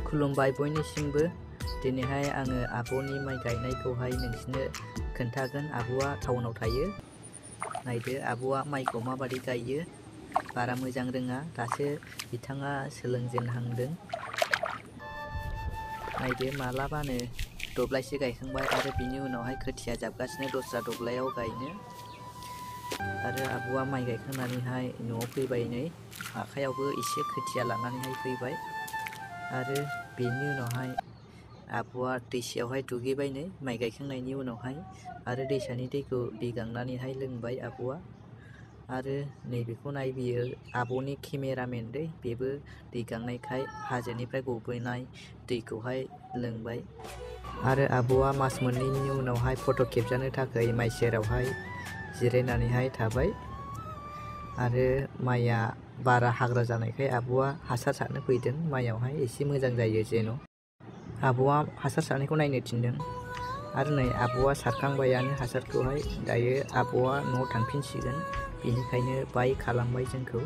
खुलुमबाय बयनिसिमबो। दिनैहाय आङो आब'नि माइ गायनायखौहाय नोंसिनो खोन्थागोन। आब'आ टाउनाव थायो। नायदो आब'आ माइखौ माबादि गायो। बारा मोजां रोङा, दासो बिथाङा सोलोंजेनहांदों। नायदो मालाबानो दब्लायसे गायखांबाय आरो बिनि उनावहाय खोथिया जाबगासिनो दस्रा दब्लायाव गायनो। आरो आब'आ माइ गायखांनानैहाय न'आव फैबाय, नै आखायावबो एसे खोथिया लानानैहाय फैबाय। आरो बेनि उनावहाय आब'आ दैसायावहाय दुगैबाय, नै माइ गायखांनायनि उनावहाय। आरो दैसानि दैखौ गांनानैहाय लोंबाय आब'आ। आरो नैबेखौ नाय, बियो आब'नि केमेरामेन दै, बेबो दै गांनायखाय हाजोनिफ्राय गबोनाय दैखौहाय लोंबाय। आरो आब'आ मास मोननैनि उनावहाय फट' खेबजानो थाखाय माइ सेरावहाय जिरायनानैहाय थाबाय। आरो माइया बारा हाग्रा जानायखाय आब'आ हासार सारनो फैदों। माइयावहाय एसे मोजां जायो जेन'। आब'आ हासार सारनायखौ नायनो थिनदों। आरो नै आब'आ सारखांबायानो हासारखौहाय। दायो आब'आ न'आव थांफिनसिगोन, बेनिखायनो बाय खालामबाय जोंखौ।